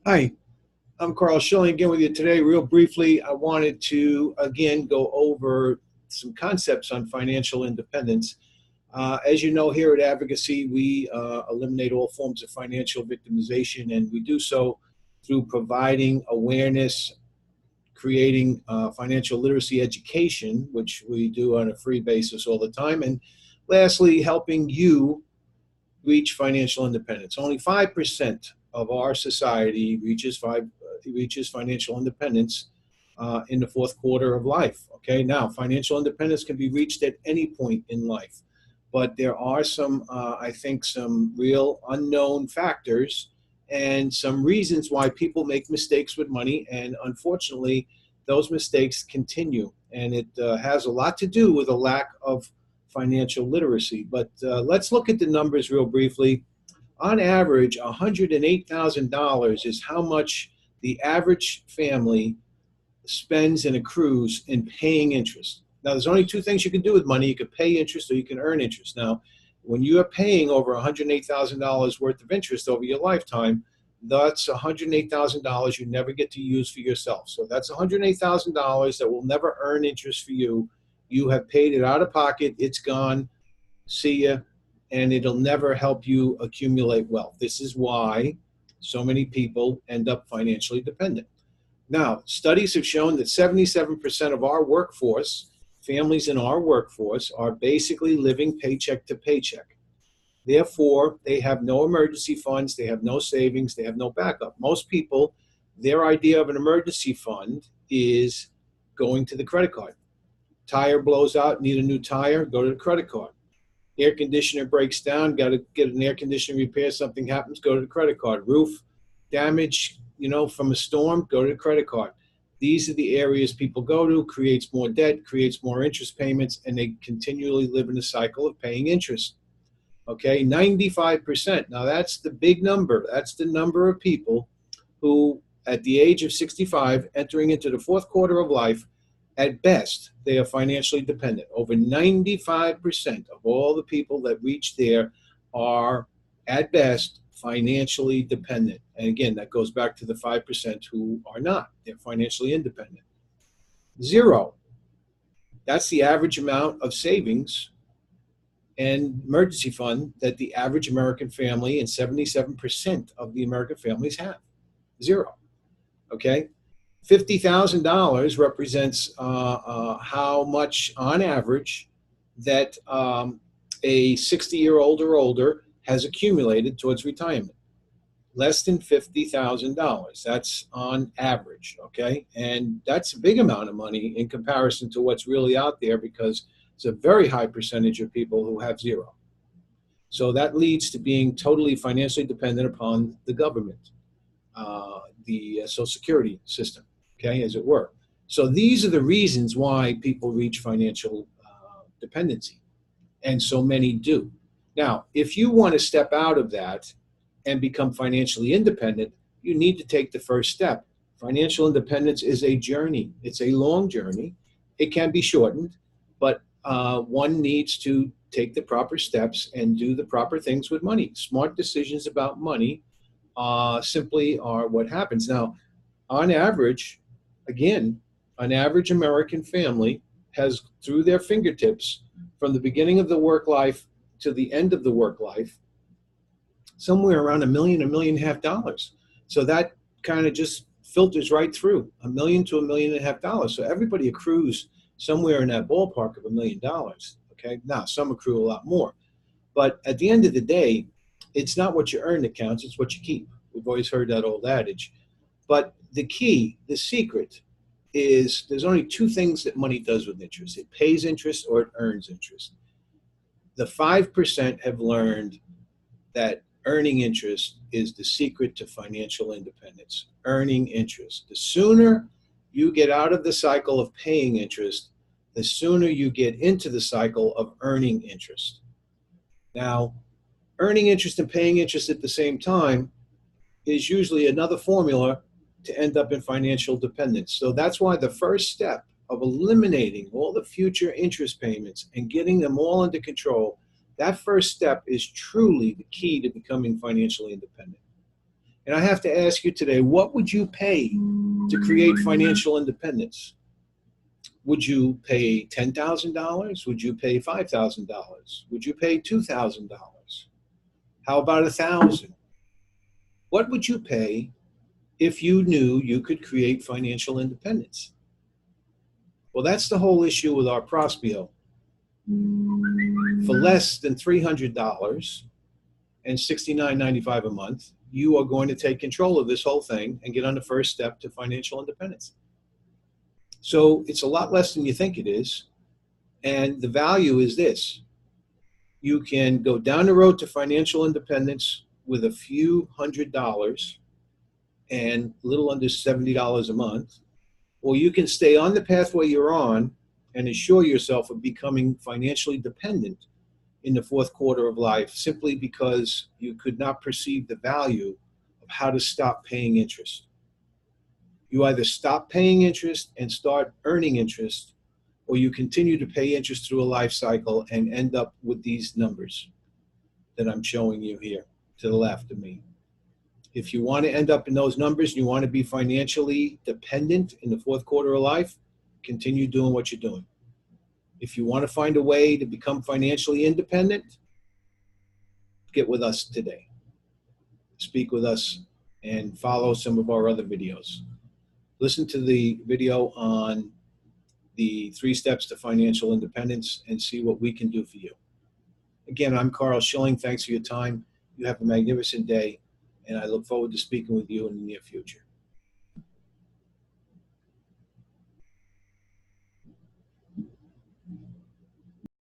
Hi, I'm Karl Schilling again with you today. Real briefly, I wanted to again go over some concepts on financial independence. As you know, here at Advocacy, we eliminate all forms of financial victimization, and we do so through providing awareness, creating financial literacy education, which we do on a free basis all the time, and lastly, helping you reach financial independence. Only 5% of our society reaches financial independence in the fourth quarter of life. Okay, now financial independence can be reached at any point in life, but there are I think, some real unknown factors and some reasons why people make mistakes with money, and unfortunately, those mistakes continue, and it has a lot to do with a lack of financial literacy. But let's look at the numbers real briefly. On average, $108,000 is how much the average family spends and accrues in paying interest. Now, there's only two things you can do with money. You can pay interest or you can earn interest. Now, when you are paying over $108,000 worth of interest over your lifetime, that's $108,000 you never get to use for yourself. So that's $108,000 that will never earn interest for you. You have paid it out of pocket. It's gone. See ya. And it'll never help you accumulate wealth. This is why so many people end up financially dependent. Now, studies have shown that 77% of our workforce, families in our workforce, are basically living paycheck to paycheck. Therefore, they have no emergency funds, they have no savings, they have no backup. Most people, their idea of an emergency fund is going to the credit card. Tire blows out, need a new tire, go to the credit card. Air conditioner breaks down, got to get an air conditioner repair, something happens, go to the credit card. Roof damage, from a storm, go to the credit card. These are the areas people go to, creates more debt, creates more interest payments, and they continually live in a cycle of paying interest. Okay, 95%. Now that's the big number. That's the number of people who, at the age of 65, entering into the fourth quarter of life, at best, they are financially dependent. Over 95% of all the people that reach there are, at best, financially dependent. And again, that goes back to the 5% who are not. They're financially independent. Zero. That's the average amount of savings and emergency fund that the average American family and 77% of the American families have. Zero. Okay? $50,000 represents how much, on average, that a 60-year-old or older has accumulated towards retirement. Less than $50,000. That's on average, okay? And that's a big amount of money in comparison to what's really out there, because it's a very high percentage of people who have zero. So that leads to being totally financially dependent upon the government, the Social Security system, okay, as it were. So these are the reasons why people reach financial dependency, and so many do. Now, if you want to step out of that and become financially independent, you need to take the first step. Financial independence is a journey. It's a long journey. It can be shortened, but one needs to take the proper steps and do the proper things with money. Smart decisions about money simply are what happens. Now, on average, again, an average American family has, through their fingertips, from the beginning of the work life to the end of the work life, somewhere around $1 million and a half dollars. So that kind of just filters right through $1 million to $1.5 million. So everybody accrues somewhere in that ballpark of $1 million. Okay, now some accrue a lot more, but at the end of the day, it's not what you earn that counts; it's what you keep. We've always heard that old adage. But the key, the secret, is there's only two things that money does with interest: it pays interest or it earns interest. The 5% have learned that earning interest is the secret to financial independence. Earning interest. The sooner you get out of the cycle of paying interest, the sooner you get into the cycle of earning interest. Now, earning interest and paying interest at the same time is usually another formula to end up in financial dependence. So that's why the first step of eliminating all the future interest payments and getting them all under control, that first step is truly the key to becoming financially independent. And I have to ask you today, what would you pay to create financial independence? Would you pay $10,000? Would you pay $5,000? Would you pay $2,000? How about $1,000? What would you pay if you knew you could create financial independence? Well, that's the whole issue with our Prospio. For less than $300 and $69.95 a month, you are going to take control of this whole thing and get on the first step to financial independence. So it's a lot less than you think it is. And the value is this. You can go down the road to financial independence with a few $100s and a little under $70 a month, or you can stay on the pathway you're on and assure yourself of becoming financially dependent in the fourth quarter of life simply because you could not perceive the value of how to stop paying interest. You either stop paying interest and start earning interest, or you continue to pay interest through a life cycle and end up with these numbers that I'm showing you here to the left of me. If you want to end up in those numbers and you want to be financially dependent in the fourth quarter of life, continue doing what you're doing. If you want to find a way to become financially independent, get with us today. Speak with us and follow some of our other videos. Listen to the video on the 3 steps to financial independence and see what we can do for you. Again, I'm Karl Schilling. Thanks for your time. You have a magnificent day, and I look forward to speaking with you in the near future.